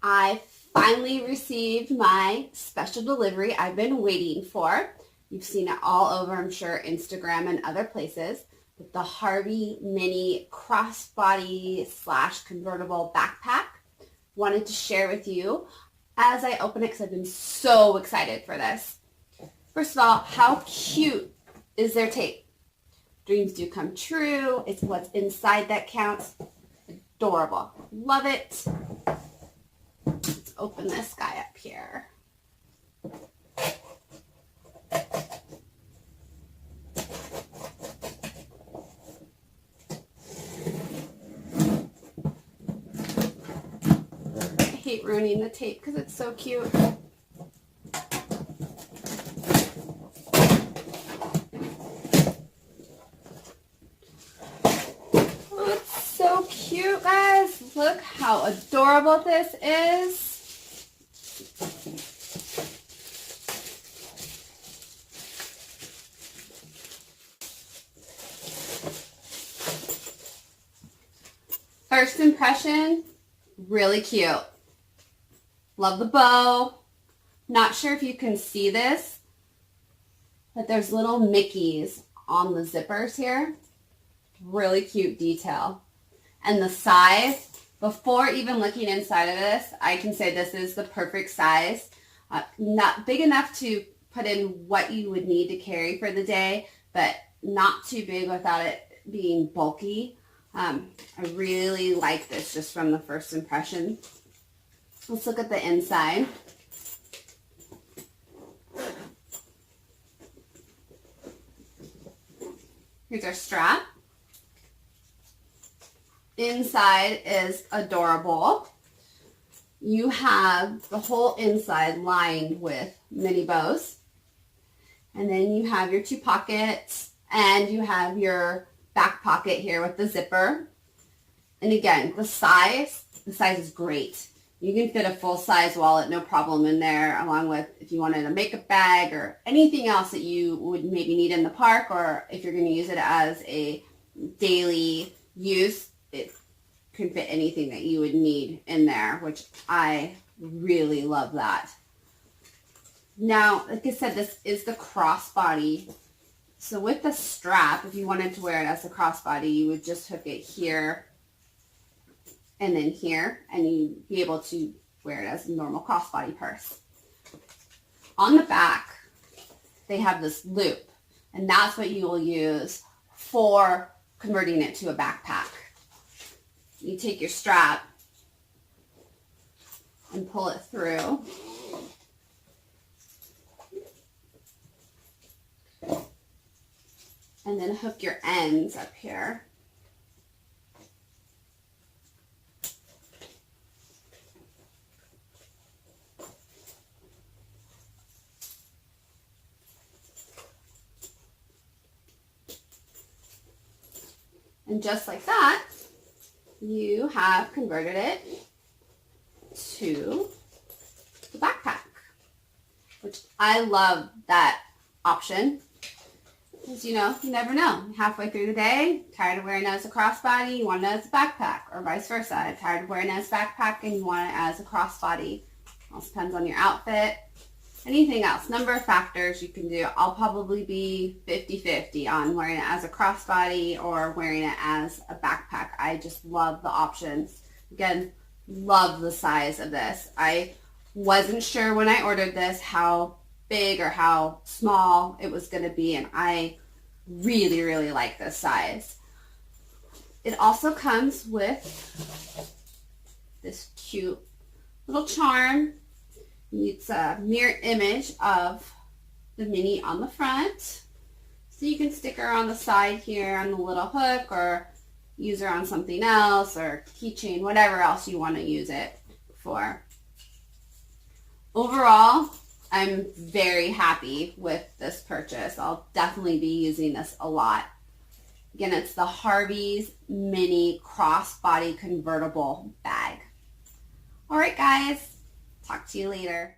I finally received my special delivery I've been waiting for. You've seen it all over, I'm sure, Instagram and other places. With the Harvey Minnie Crossbody / Convertible backpack. Wanted to share with you as I open it because I've been so excited for this. First of all, how cute is their tape? Dreams do come true. It's what's inside that counts. Adorable. Love it. Let's open this guy up here. I hate ruining the tape because it's so cute. So cute, guys. Look how adorable this is. First impression, really cute. Love the bow. Not sure if you can see this, but there's little Mickeys on the zippers here. Really cute detail. And the size, before even looking inside of this, I can say this is the perfect size. Not big enough to put in what you would need to carry for the day, but not too big without it being bulky. I really like this just from the first impression. Let's look at the inside. Here's our strap. Inside is adorable. You have the whole inside lined with mini bows. And then you have your 2 pockets and you have your back pocket here with the zipper. And again, the size is great. You can fit a full-size wallet, no problem in there, along with if you wanted a makeup bag or anything else that you would maybe need in the park, or if you're going to use it as a daily use, it can fit anything that you would need in there, which I really love that. Now, like I said, this is the crossbody. So with the strap, if you wanted to wear it as a crossbody, you would just hook it here and then here, and you'd be able to wear it as a normal crossbody purse. On the back, they have this loop, and that's what you will use for converting it to a backpack. You take your strap and pull it through. And then hook your ends up here. And just like that, you have converted it to the backpack, which I love that option. Because, you know, you never know. Halfway through the day, tired of wearing it as a crossbody, you want it as a backpack, or vice versa. Tired of wearing it as a backpack and you want it as a crossbody. All depends on your outfit. Anything else, number of factors you can do. I'll probably be 50-50 on wearing it as a crossbody or wearing it as a backpack. I just love the options. Again, love the size of this. I wasn't sure when I ordered this how big or how small it was going to be, and I really, really like this size. It also comes with this cute little charm. It's a mirror image of the Minnie on the front. So you can stick her on the side here on the little hook, or use her on something else, or keychain, whatever else you want to use it for. Overall, I'm very happy with this purchase. I'll definitely be using this a lot. Again, it's the Harveys Minnie Crossbody Convertible bag. All right, guys. Talk to you later.